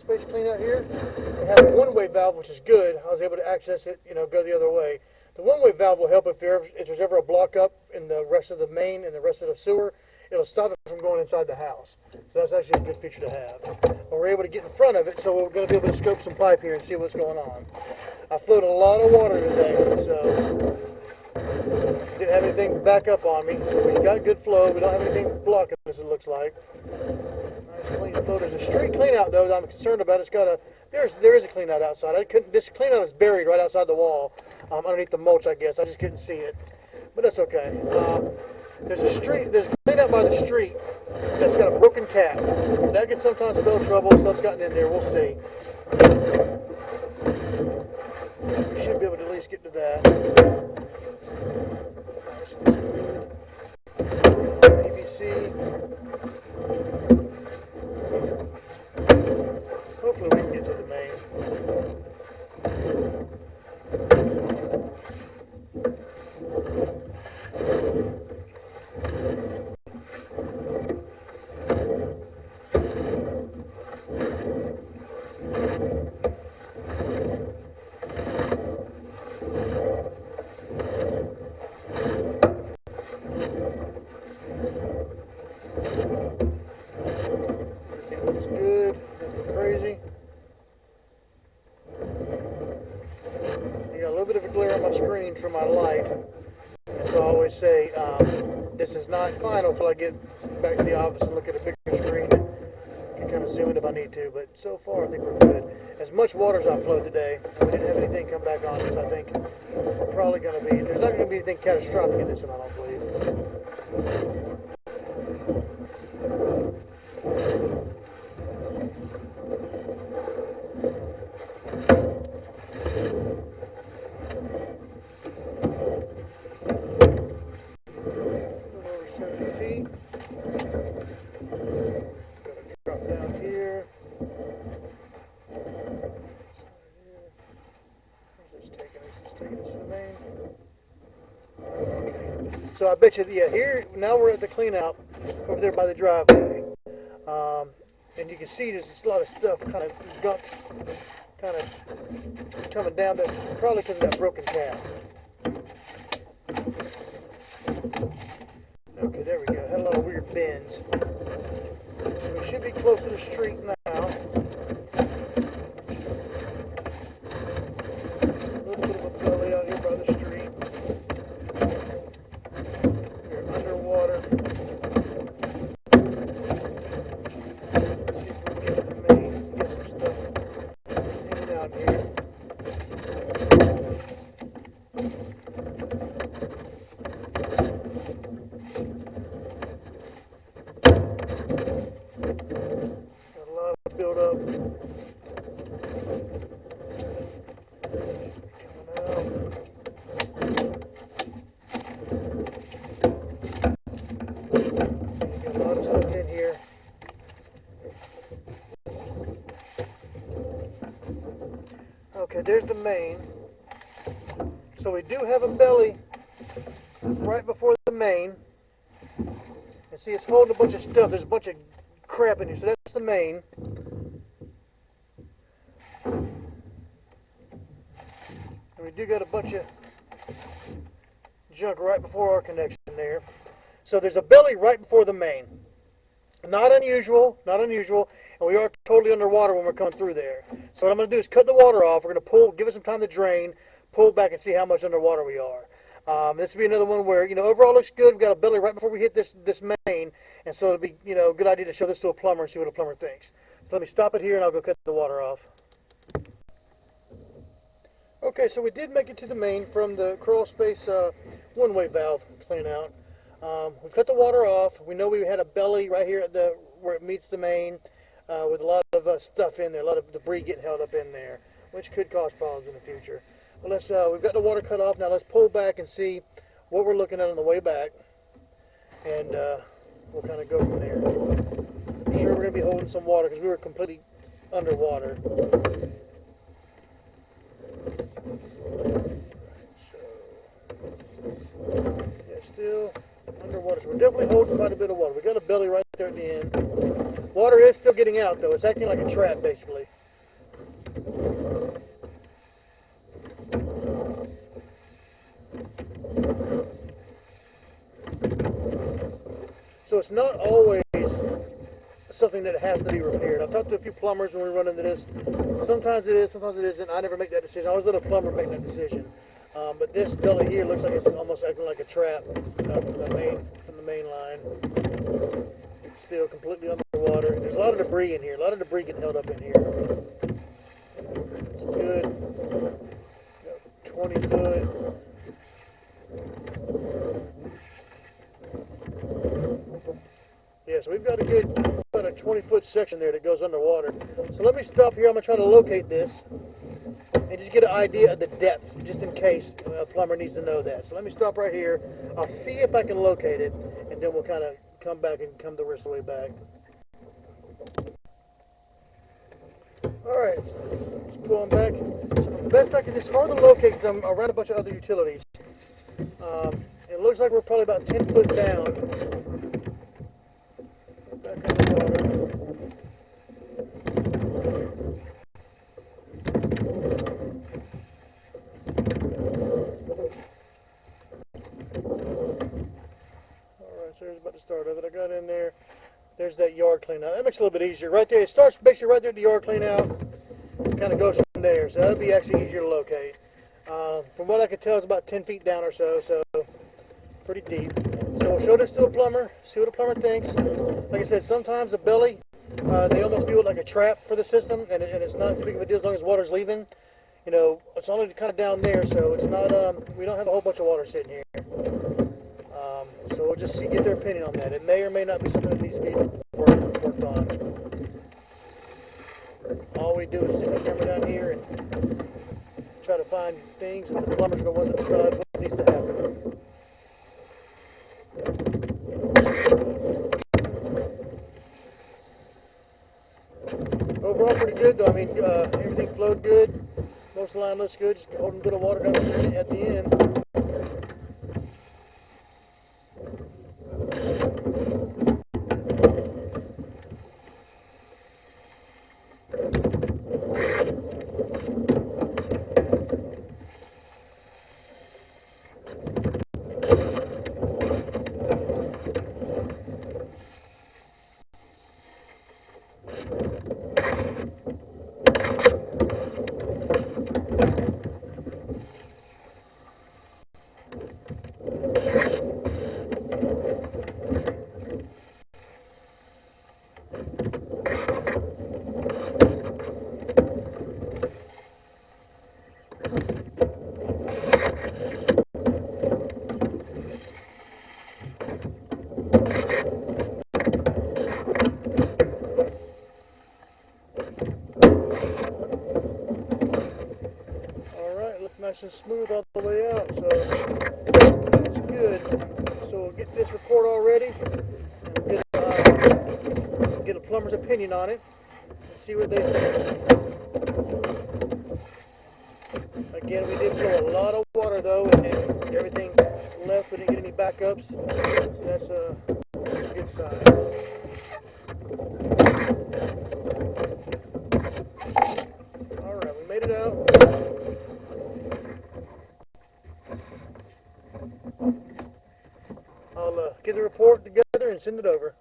space clean out here. They have a one-way valve, which is good. I was able to access it, go the other way. The one-way valve will help if there's ever a block up in the rest of the main and the rest of the sewer. It'll stop it from going inside the house. So that's actually a good feature to have. But we're able to get in front of it, so we're going to be able to scope some pipe here and see what's going on. I flowed a lot of water today, so didn't have anything back up on me. So we got good flow. We don't have anything blocking us, it looks like. Nice clean flow. There's a street clean out though that I'm concerned about. There is a clean out outside. This clean out is buried right outside the wall, underneath the mulch, I guess. I just couldn't see it, but that's okay. There's a clean out by the street that's got a broken cap. That can sometimes spell trouble. Stuff's gotten in there. We'll see. We should be able to at least get to that. Nice and smooth. PVC. Hopefully we can get to the main. Everything looks good, nothing crazy. You got a little bit of a glare on my screen from my light. And so I always say, this is not final until I get back to the office and look at a bigger screen and kind of zoom in if I need to. But so far I think we're good. As much water as I flowed today, we didn't have anything come back on us. I think we're probably going to be, there's not going to be anything catastrophic in this one, I don't believe. Drop down here. Where's this taking us? It's taking us to the main. Okay. So I bet you, yeah, here, now we're at the clean out over there by the driveway. And you can see there's just a lot of stuff kind of gunk, kind of coming down. That's probably because of that broken cap. Okay, there we go. Had a lot of weird bends. So we should be close to the street now. A little bit of a belly out here by the street. We're underwater. Let's see if we can get to the main, get some stuff in and out here. Build up. Got a lot of stuff in here. Okay, there's the main. So we do have a belly right before the main. And see, it's holding a bunch of stuff. There's a bunch of crap in here. So that's the main. And we do got a bunch of junk right before our connection there. So there's a belly right before the main. Not unusual, not unusual. And we are totally underwater when we're coming through there. So what I'm going to do is cut the water off. We're going to pull, give it some time to drain, pull back and see how much underwater we are. This will be another one where, overall looks good. We've got a belly right before we hit this main. And so it'll be, a good idea to show this to a plumber and see what a plumber thinks. So let me stop it here and I'll go cut the water off. Okay, so we did make it to the main from the crawl space one-way valve clean out. We cut the water off. We know we had a belly right here at where it meets the main with a lot of stuff in there, a lot of debris getting held up in there, which could cause problems in the future. But we've got the water cut off. Now let's pull back and see what we're looking at on the way back, and we'll kind of go from there. I'm sure we're going to be holding some water because we were completely underwater. Still underwater. So we're definitely holding quite a bit of water. We got a belly right there at the end. Water water is still getting out though. It's acting like a trap basically. So it's not always something that has to be repaired. I've talked to a few plumbers when we run into this. Sometimes it is, sometimes it isn't. I never make that decision. I always let a plumber make that decision. But this gully here looks like it's almost acting like a trap from the main line. It's still completely underwater. There's a lot of debris in here. A lot of debris getting held up in here. It's good. 20 foot. Yeah, so we've got about a 20-foot section there that goes underwater. So let me stop here. I'm going to try to locate this and just get an idea of the depth, just in case a plumber needs to know that. So let me stop right here. I'll see if I can locate it, and then we'll kind of come back and come the rest of the way back. All right, let's go on back. So the best I can, it's hard to locate because I'm around a bunch of other utilities. It looks like we're probably about 10 foot down. Back on the water. Alright, so there's about the start of it. I got in there. There's that yard clean out. That makes it a little bit easier. Right there, it starts basically right there at the yard clean out. Kind of goes from there. So that'll be actually easier to locate. From what I can tell, it's about 10 feet down or so. So pretty deep. So we'll show this to a plumber, see what a plumber thinks. Like I said, sometimes the belly, they almost view it like a trap for the system, and it's not too big of a deal as long as water's leaving. You know, it's only kind of down there, so it's not, we don't have a whole bunch of water sitting here. So we'll just get their opinion on that. It may or may not be something that needs to be worked on. All we do is stick the camera down here and try to find things, and the plumbers are the ones that decide what needs to happen. Overall, pretty good though. I mean, everything flowed good. Most of the line looks good. Just holding a bit of water down at the end. Nice and smooth all the way out, so that's good. So we'll get this report all ready and get a plumber's opinion on it and see what they think. Again, we did throw a lot of water though, and everything left. We didn't get any backups, so that's a good sign. All right, we made it out. I'll get the report together and send it over.